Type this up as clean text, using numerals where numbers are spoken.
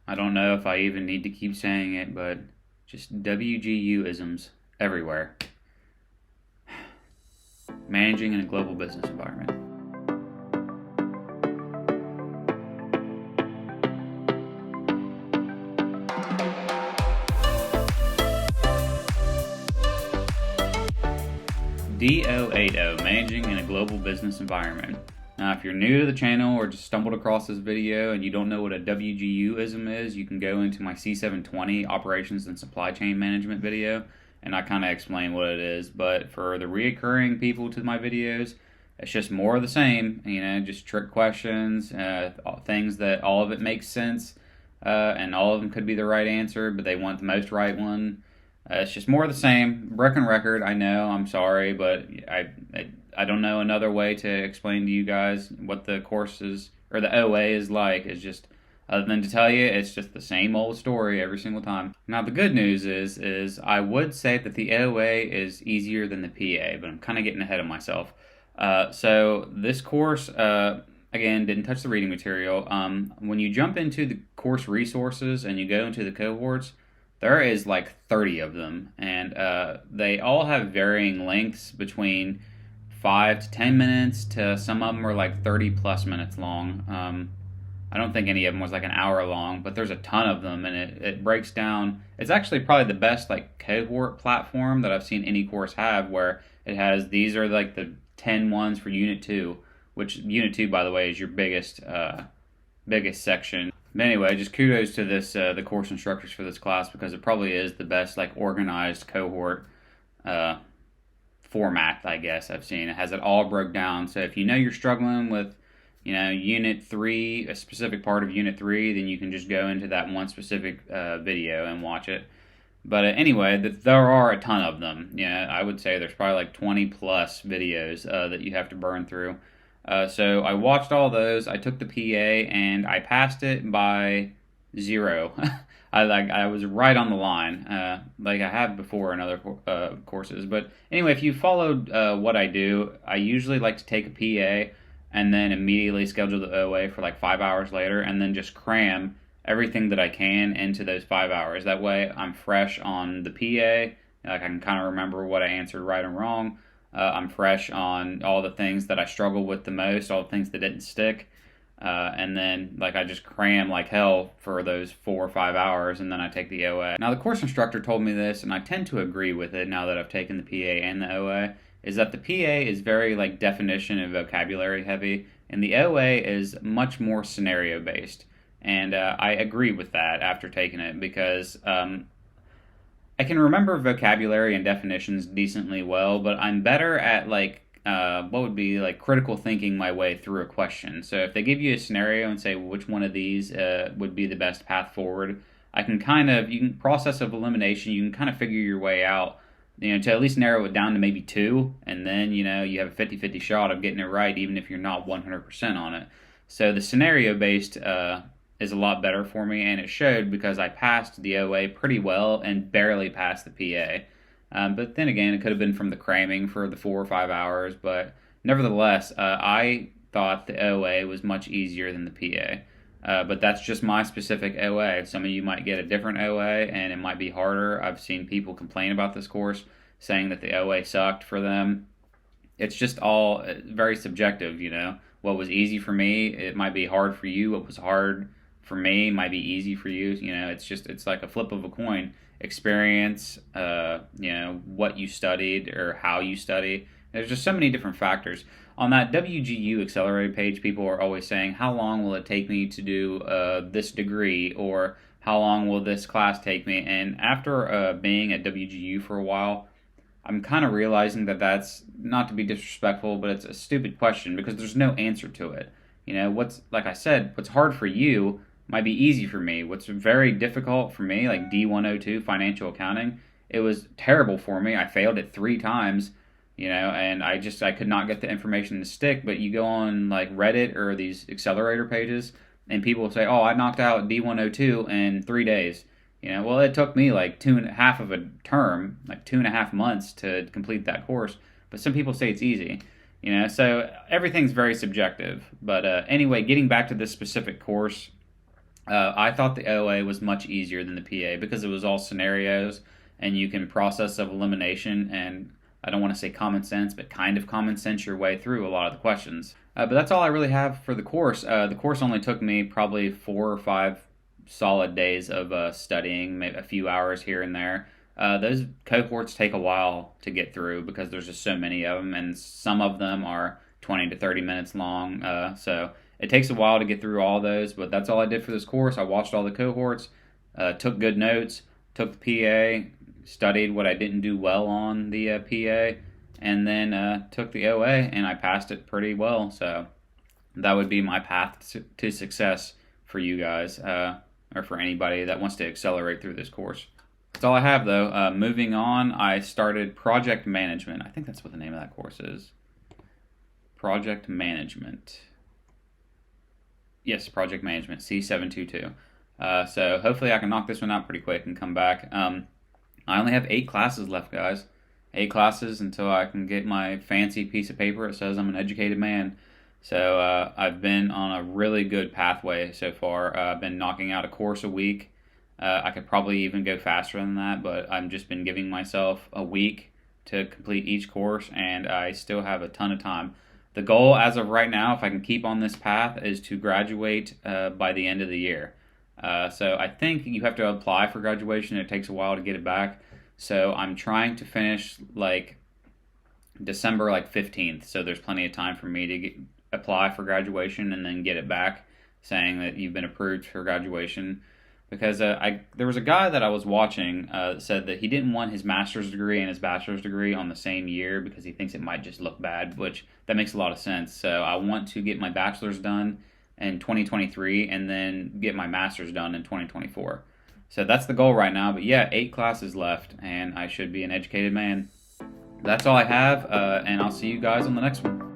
I don't know if I even need to keep saying it, but just WGUisms everywhere. Managing in a global business environment. D080, Managing in a Global Business Environment. Now, if you're new to the channel or just stumbled across this video and you don't know what a WGUism is, you can go into my C720 Operations and Supply Chain Management video, and I kind of explain what it is. But for the reoccurring people to my videos, it's just more of the same, just trick questions, things that all of it makes sense, and all of them could be the right answer, but they want the most right one. It's just more of the same. Broken record, I know, I'm sorry, but I don't know another way to explain to you guys what the course is, or the OA is like. It's just, other than to tell you, it's just the same old story every single time. Now, the good news is I would say that the OA is easier than the PA, but I'm kind of getting ahead of myself. So this course, again, didn't touch the reading material. When you jump into the course resources and you go into the cohorts, there is like 30 of them, and they all have varying lengths between 5 to 10 minutes to some of them are like 30 plus minutes long. I don't think any of them was like an hour long, but there's a ton of them, and it breaks down. It's actually probably the best like cohort platform that I've seen any course have, where it has, these are like the 10 ones for Unit 2, which Unit 2, by the way, is your biggest section. But anyway, just kudos to the course instructors for this class, because it probably is the best like organized cohort format, I guess, I've seen. It has it all broke down. So if you know you're struggling with, Unit 3, a specific part of Unit 3, then you can just go into that one specific video and watch it. But anyway, there are a ton of them. I would say there's probably like 20 plus videos that you have to burn through. So I watched all those. I took the PA and I passed it by 0. I was right on the line, like I have before in other courses. But anyway, if you followed what I do, I usually like to take a PA and then immediately schedule the OA for like 5 hours later, and then just cram everything that I can into those 5 hours. That way I'm fresh on the PA. Like I can kind of remember what I answered right and wrong. I'm fresh on all the things that I struggle with the most, all the things that didn't stick. And then like I just cram like hell for those 4 or 5 hours, and then I take the OA. Now the course instructor told me this, and I tend to agree with it now that I've taken the PA and the OA, is that the PA is very like definition and vocabulary heavy, and the OA is much more scenario based. And I agree with that after taking it, because I can remember vocabulary and definitions decently well, but I'm better at like what would be like critical thinking my way through a question. So if they give you a scenario and say, well, which one of these would be the best path forward, you can process of elimination, you can kind of figure your way out, to at least narrow it down to maybe 2, and then, you have a 50-50 shot of getting it right, even if you're not 100% on it. So the scenario-based is a lot better for me, and it showed, because I passed the OA pretty well and barely passed the PA. But then again, it could have been from the cramming for the 4 or 5 hours, but nevertheless, I thought the OA was much easier than the PA. But that's just my specific OA. Some of you might get a different OA, and it might be harder. I've seen people complain about this course, saying that the OA sucked for them. It's just all very subjective, What was easy for me, it might be hard for you. What was hard for me might be easy for you. It's like a flip of a coin. Experience, what you studied or how you study. There's just so many different factors. On that WGU accelerated page, people are always saying, how long will it take me to do this degree, or how long will this class take me? And after being at WGU for a while, I'm kind of realizing that that's, not to be disrespectful, but it's a stupid question, because there's no answer to it. Like I said, what's hard for you might be easy for me. What's very difficult for me, like D080 financial accounting, it was terrible for me. I failed it 3 times, and I could not get the information to stick. But you go on like Reddit or these accelerator pages, and people say, oh, I knocked out D080 in 3 days. Well, it took me like 2.5 of a term, like 2.5 months to complete that course. But some people say it's easy. So everything's very subjective. But anyway, getting back to this specific course, I thought the OA was much easier than the PA because it was all scenarios and you can process of elimination and I don't want to say common sense, but kind of common sense your way through a lot of the questions. But that's all I really have for the course. The course only took me probably 4 or 5 solid days of studying, maybe a few hours here and there. Those cohorts take a while to get through because there's just so many of them, and some of them are 20 to 30 minutes long. So it takes a while to get through all those, but that's all I did for this course. I watched all the cohorts, took good notes, took the PA, studied what I didn't do well on the PA, and then took the OA, and I passed it pretty well. So that would be my path to success for you guys, or for anybody that wants to accelerate through this course. That's all I have, though. Moving on, I started project management. I think that's what the name of that course is. Project management. Yes, project management, C722. So hopefully I can knock this one out pretty quick and come back. I only have 8 classes left, guys. 8 classes until I can get my fancy piece of paper that says I'm an educated man. So I've been on a really good pathway so far. I've been knocking out a course a week. I could probably even go faster than that, but I've just been giving myself a week to complete each course, and I still have a ton of time. The goal as of right now, if I can keep on this path, is to graduate by the end of the year. So I think you have to apply for graduation. It takes a while to get it back. So I'm trying to finish like December 15th. So there's plenty of time for me to apply for graduation and then get it back saying that you've been approved for graduation. Because there was a guy that I was watching that said that he didn't want his master's degree and his bachelor's degree on the same year because he thinks it might just look bad, which that makes a lot of sense. So I want to get my bachelor's done in 2023 and then get my master's done in 2024. So that's the goal right now. But yeah, 8 classes left and I should be an educated man. That's all I have, and I'll see you guys on the next one.